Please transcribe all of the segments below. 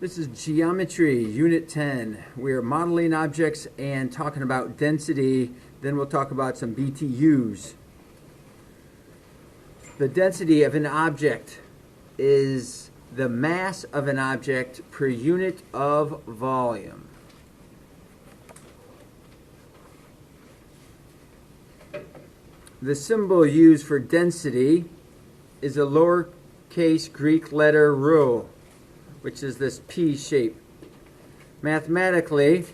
This is Geometry, Unit 10. We're modeling objects and talking about density. Then we'll talk about some BTUs. The density of an object is the mass of an object per unit of volume. The symbol used for density is a lowercase Greek letter rho, which is this P shape. Mathematically,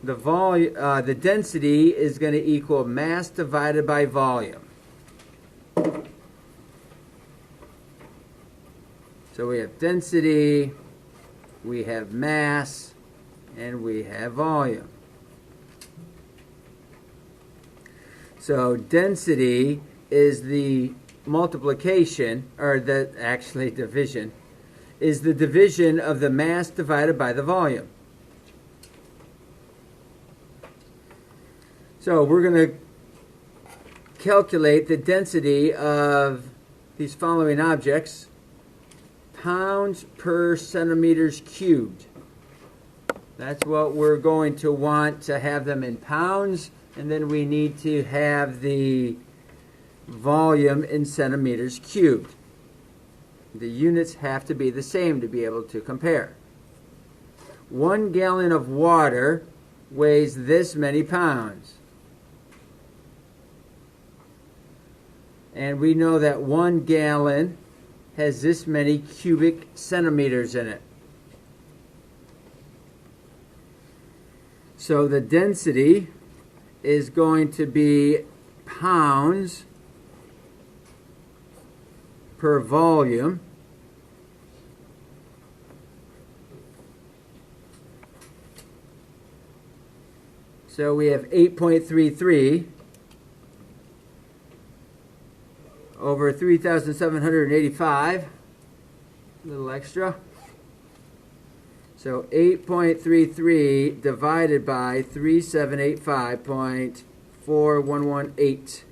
the density is going to equal mass divided by volume. So we have density, we have mass, and we have volume. So density is the multiplication, or division, is the division of the mass divided by the volume. So we're going to calculate the density of these following objects: pounds per centimeters cubed. That's what we're going to want to have them in pounds, and then we need to have the volume in centimeters cubed. The units have to be the same to be able to compare. 1 gallon of water weighs this many pounds. And we know that 1 gallon has this many cubic centimeters in it. So the density is going to be pounds per volume so we have 8.33 over 3,785, a little extra. So 8.33 divided by 3785.4118,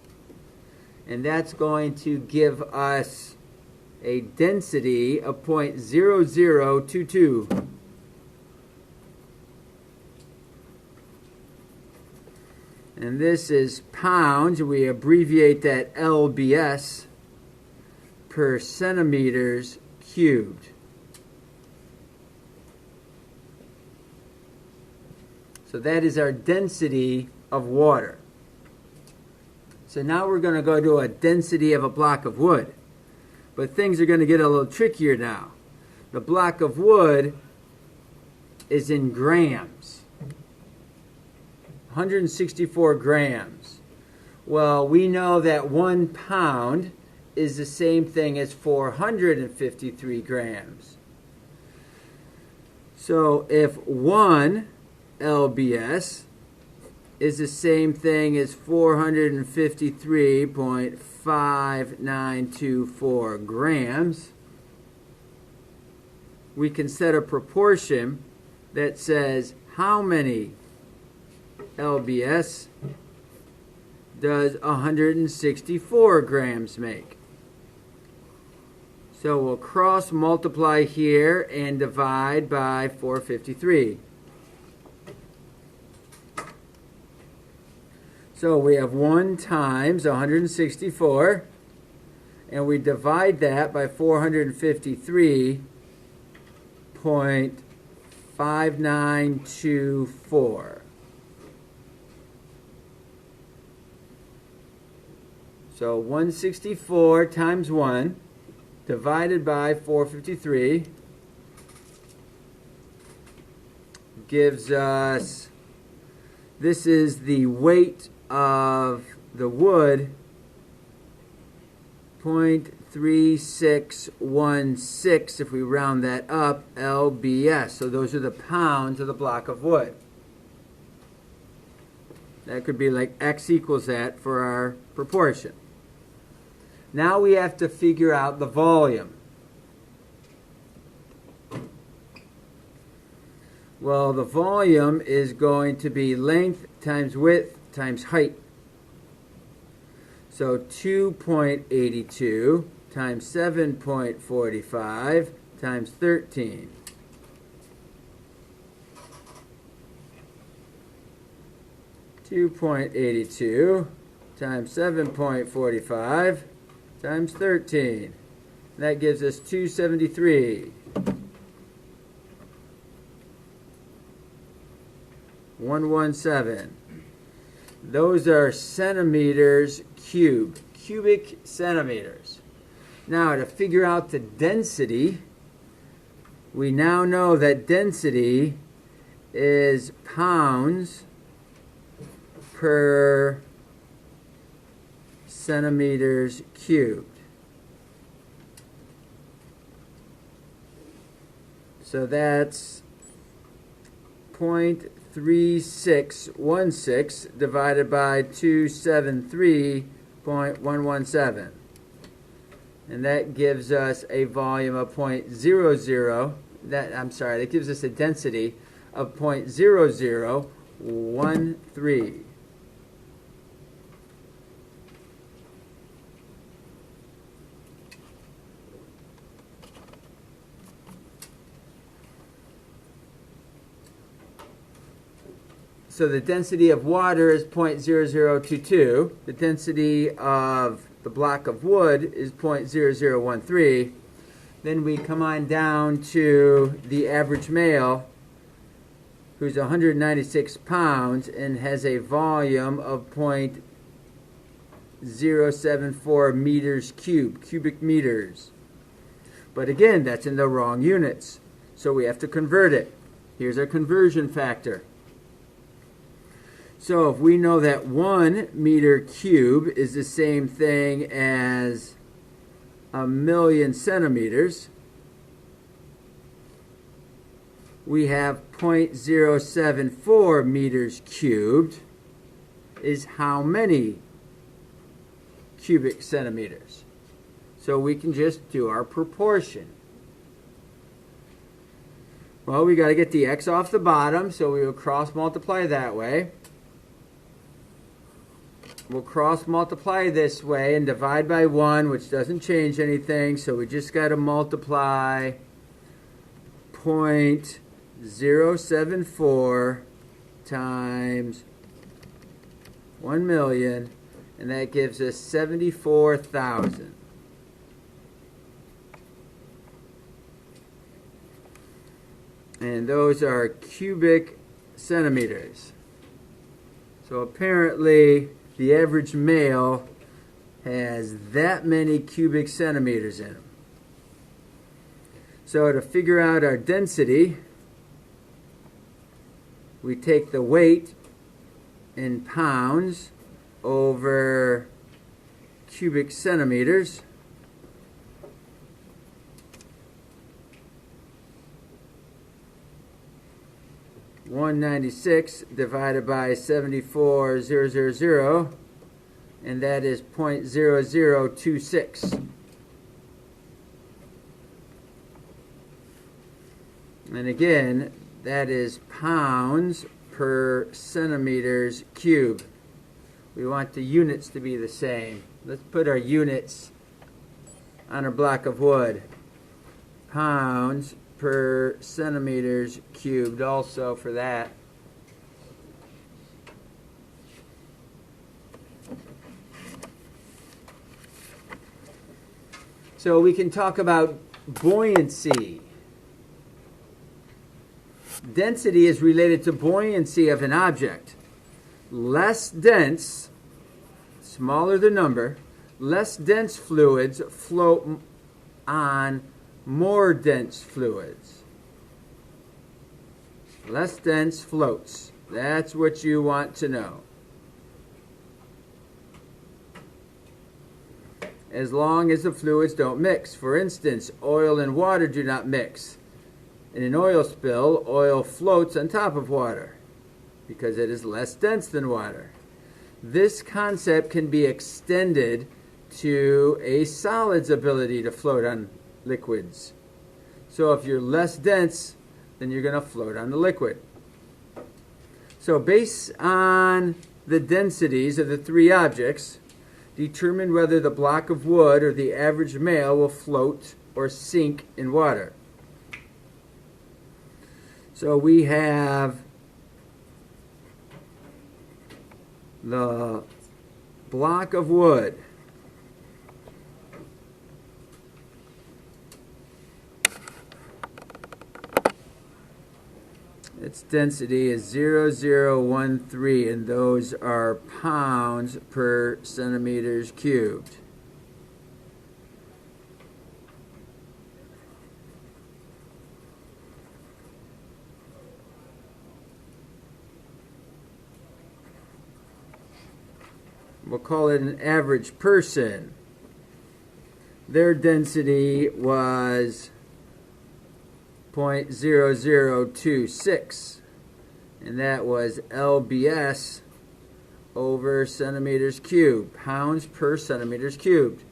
and that's going to give us a density of 0.0022. And this is pounds. We abbreviate that LBS, per centimeters cubed. So that is our density of water. So now we're going to go to a density of a block of wood. But things are going to get a little trickier now. The block of wood is in grams. 164 grams. Well, we know that 1 pound is the same thing as 453 grams. So if 1 LBS is the same thing as 453.5924 grams, we can set a proportion that says how many LBS does 164 grams make. So we'll cross multiply here and divide by 453. So we have 1 times 164, and we divide that by 453.5924. So 164 times 1 divided by 453 gives us, this is the weight of the wood, 0.3616, if we round that up, LBS. So those are the pounds of the block of wood. That could be like X equals that for our proportion. Now we have to figure out the volume. Well, the volume is going to be length times width times height. So 2.82 times 7.45 times 13. 2.82 times 7.45 times 13. That gives us 273. 117. Those are centimeters cubed, cubic centimeters. Now, to figure out the density, we now know that density is pounds per centimeters cubed. So that's 0.3616 divided by 273.117. And that gives us a volume of 0.00. That gives us a density of 0.0013. So the density of water is 0.0022. The density of the block of wood is 0.0013. Then we come on down to the average male, who's 196 pounds and has a volume of 0.074 meters cubed, cubic meters. But again, that's in the wrong units, so we have to convert it. Here's our conversion factor. So if we know that 1 meter cube is the same thing as 1,000,000 centimeters, we have 0.074 meters cubed is how many cubic centimeters? So we can just do our proportion. Well, we got to get the x off the bottom, so we will cross multiply that way. We'll cross multiply this way and divide by 1, which doesn't change anything, so we just got to multiply 0.074 times 1,000,000, and that gives us 74,000. And those are cubic centimeters. So apparently the average male has that many cubic centimeters in him. So to figure out our density, we take the weight in pounds over cubic centimeters. .196 divided by 74,000, and that is 0.0026. And again, that is pounds per centimeters cubed. We want the units to be the same. Let's put our units on a block of wood. Pounds per centimeters cubed also for that. So we can talk about buoyancy. Density is related to buoyancy of an object. Less dense, smaller the number, less dense fluids float on more dense fluids. Less dense floats. That's what you want to know. As long as the fluids don't mix. For instance, oil and water do not mix. In an oil spill, oil floats on top of water because it is less dense than water. This concept can be extended to a solid's ability to float on liquids. So if you're less dense, then you're going to float on the liquid. So based on the densities of the three objects, determine whether the block of wood or the average male will float or sink in water. So we have the block of wood its density is 0.013, and those are pounds per centimeters cubed. We'll call it an average person. Their density was 0.0026, and that was lbs over centimeters cubed, pounds per centimeters cubed.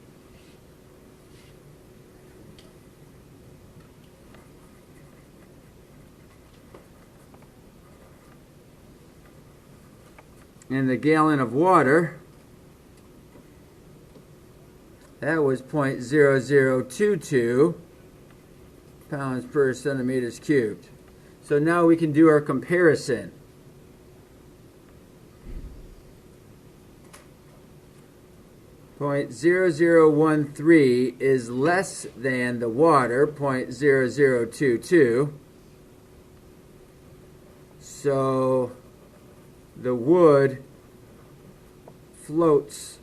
And the gallon of water, that was 0.0022 pounds per centimeters cubed. So now we can do our comparison. .0013 is less than the water, 0.0022. So the wood floats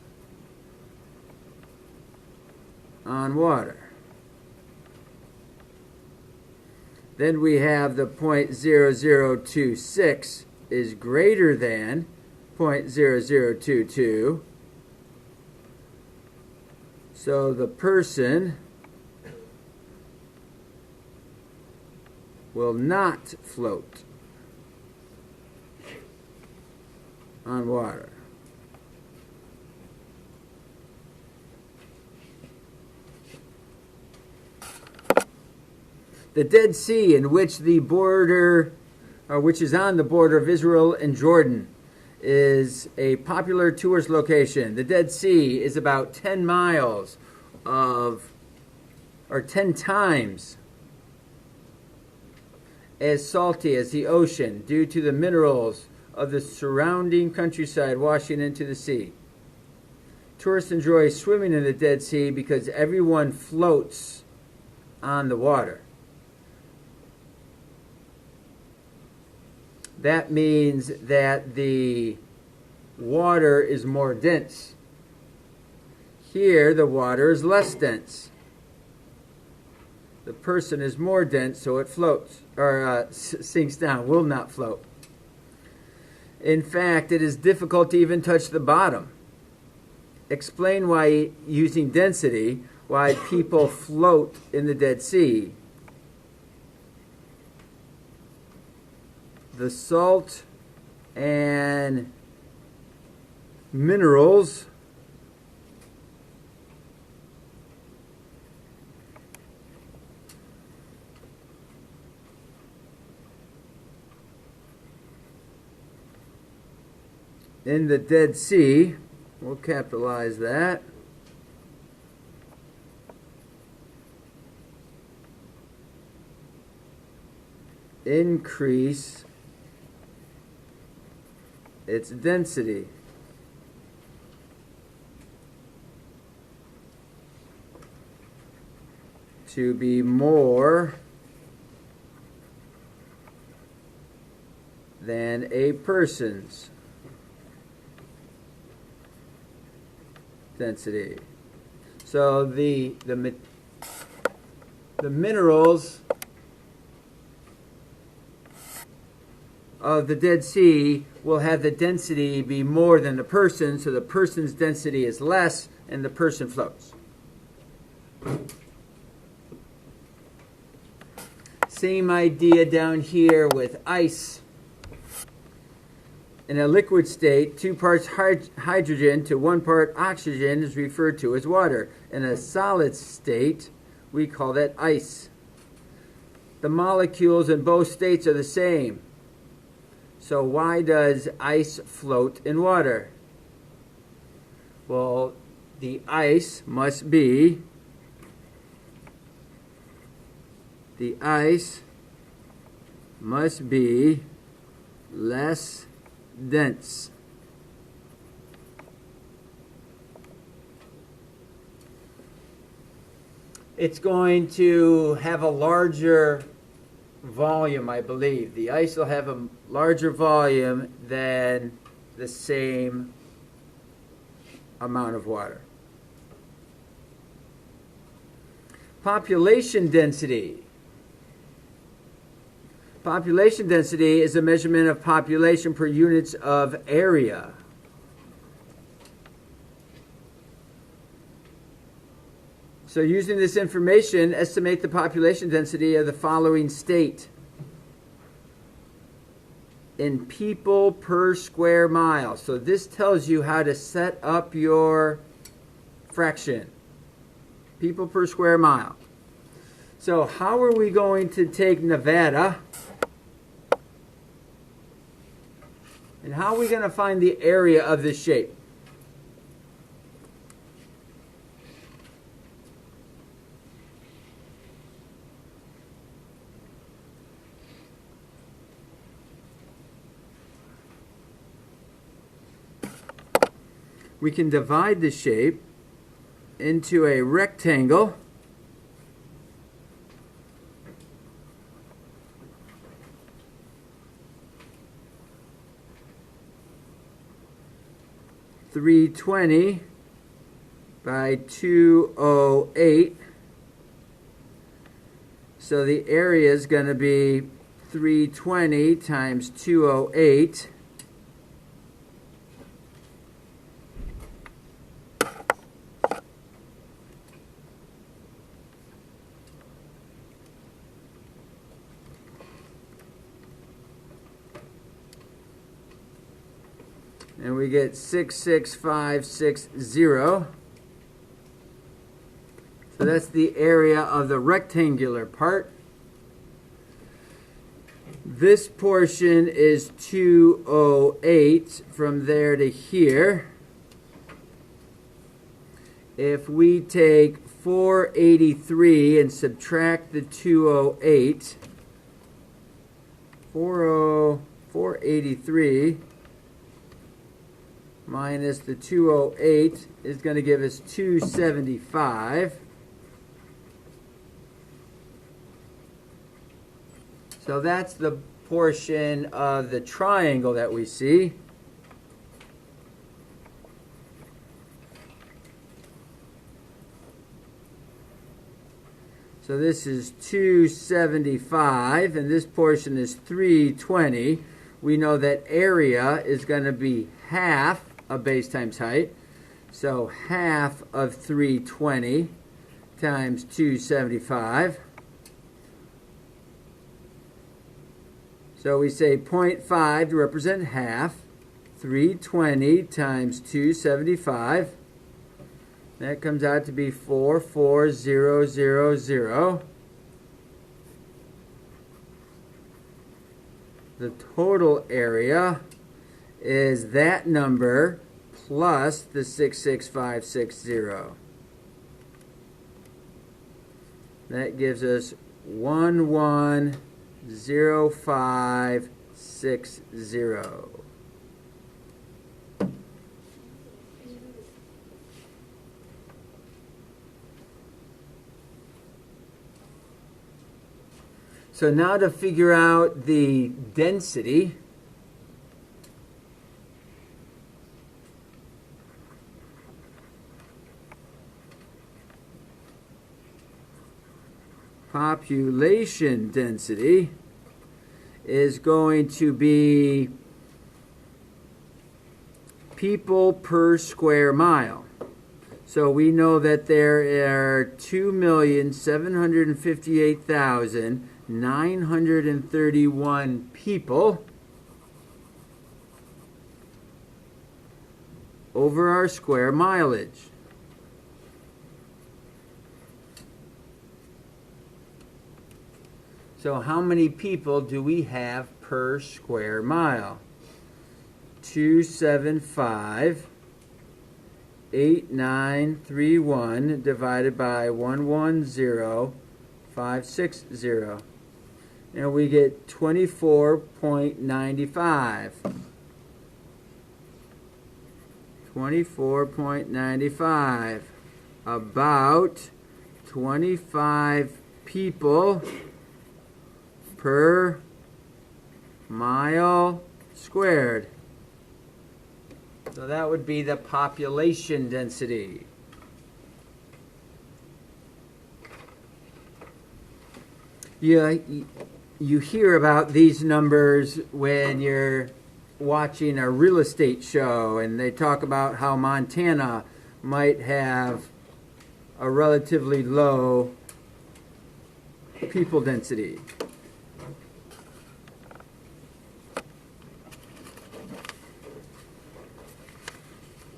on water. Then we have the .0026 is greater than .0022. So the person will not float on water. The Dead Sea, in which the border, which is on the border of Israel and Jordan, is a popular tourist location. The Dead Sea is about 10 miles of, or 10 times as salty as the ocean due to the minerals of the surrounding countryside washing into the sea. Tourists enjoy swimming in the Dead Sea because everyone floats on the water. That means that the water is more dense. Here, the water is less dense. The person is more dense, so it floats, or sinks down, will not float. In fact, it is difficult to even touch the bottom. Explain why, using density, why people float in the Dead Sea. The salt and minerals in the Dead Sea, we'll capitalize that, increase its density. To be more than a person's density. So the minerals of the Dead Sea will have the density be more than the person, so the person's density is less and the person floats. Same idea down here with ice. In a liquid state, 2 parts hydrogen to 1 part oxygen is referred to as water. In a solid state, we call that ice. The molecules in both states are the same. So why does ice float in water? Well, the ice must be less dense it's going to have a larger volume, I believe. The ice will have a larger volume than the same amount of water. Population density. Population density is a measurement of population per units of area. So using this information, estimate the population density of the following state in people per square mile. So this tells you how to set up your fraction. People per square mile. So how are we going to take Nevada, and how are we going to find the area of this shape? We can divide the shape into a rectangle. .320 by 208. So the area is going to be 320 times 208. And we get 66560. So that's the area of the rectangular part. This portion is 208 from there to here. If we take 483 and subtract the 208, 483 minus the 208 is going to give us 275. So that's the portion of the triangle that we see. So this is 275, and this portion is 320. We know that area is going to be half of base times height. So half of 320 times 275. So we say 0.5 to represent half. 320 times 275. That comes out to be 44000. The total area is that number plus the 66560. That gives us 110560. So now to figure out the density, population density is going to be people per square mile. So we know that there are 2,758,931 people over our square mileage. So how many people do we have per square mile? 275,8931 divided by 110,560. And we get 24.95. 24.95. About 25 people per mile squared. So that would be the population density. You hear about these numbers when you're watching a real estate show, and they talk about how Montana might have a relatively low people density.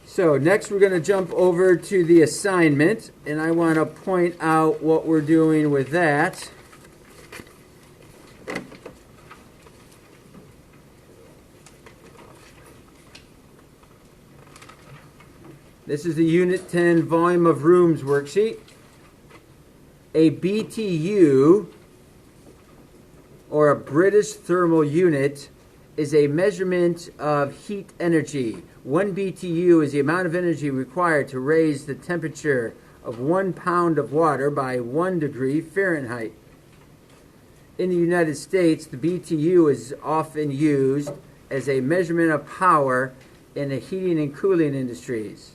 So next we're going to jump over to the assignment, and I want to point out what we're doing with that. This is the Unit 10 Volume of Rooms worksheet. A BTU, or a British thermal unit, is a measurement of heat energy. 1 BTU is the amount of energy required to raise the temperature of 1 pound of water by 1 degree Fahrenheit. In the United States, the BTU is often used as a measurement of power in the heating and cooling industries.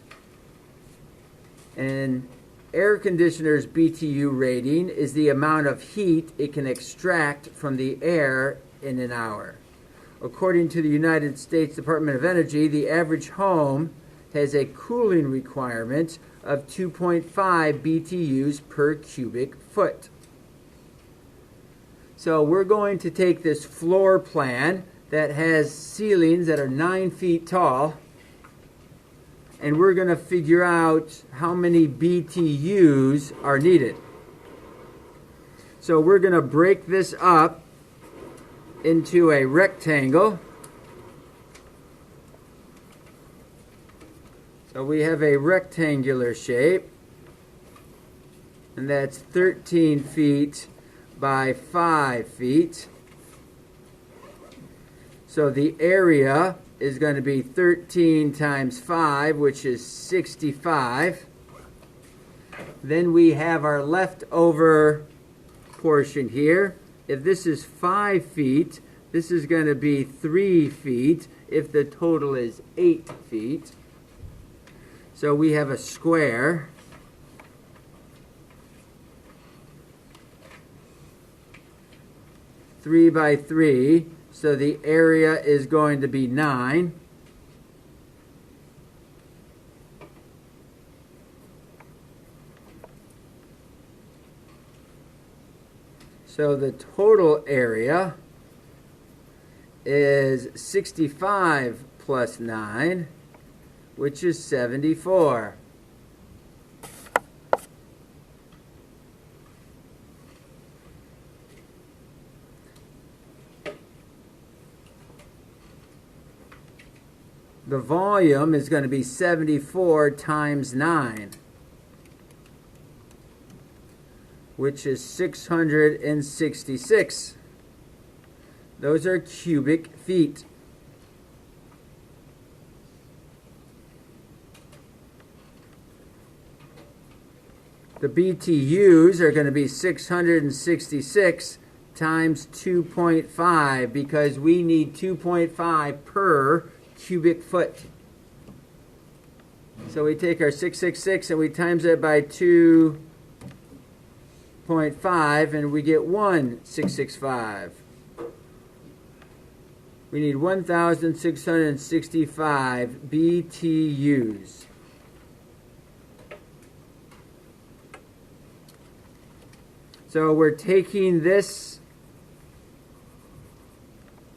An air conditioner's BTU rating is the amount of heat it can extract from the air in an hour. According to the United States Department of Energy, the average home has a cooling requirement of 2.5 BTUs per cubic foot. So we're going to take this floor plan that has ceilings that are 9 feet tall, and we're going to figure out how many BTUs are needed. So we're going to break this up into a rectangle. So we have a rectangular shape, and that's 13 feet by 5 feet. So the area is going to be 13 times 5, which is 65. Then we have our leftover portion here. If this is 5 feet, this is going to be 3 feet if the total is 8 feet. So we have a square. Three by 3. So the area is going to be 9. So the total area is 65 plus 9, which is 74. The volume is going to be 74 times 9, which is 666. Those are cubic feet. The BTUs are going to be 666 times 2.5 because we need 2.5 per cubic foot. So we take our 666 and we times it by 2.5 and we get 1,665. We need 1,665 BTUs. So we're taking this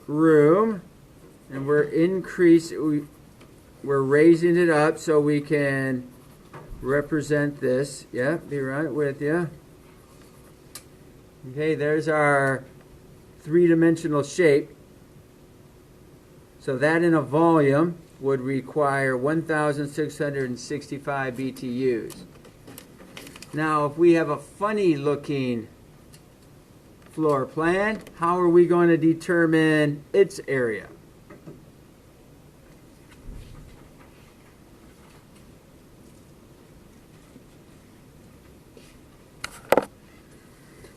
room and we're raising it up so we can represent this. Yeah, be right with you. Okay, there's our three-dimensional shape. So that in a volume would require 1,665 BTUs. Now, if we have a funny-looking floor plan, how are we going to determine its area?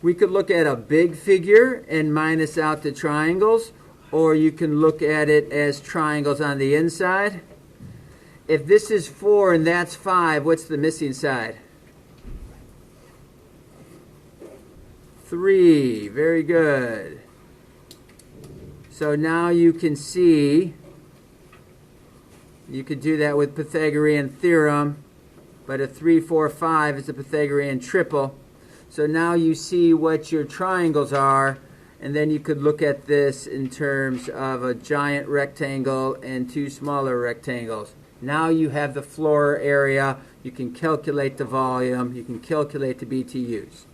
We could look at a big figure and minus out the triangles, or you can look at it as triangles on the inside. If this is 4 and that's 5, what's the missing side? 3. Very good. So now you can see, you could do that with Pythagorean theorem, but a 3, 4, 5 is a Pythagorean triple. So now you see what your triangles are, and then you could look at this in terms of a giant rectangle and 2 smaller rectangles. Now you have the floor area, you can calculate the volume, you can calculate the BTUs.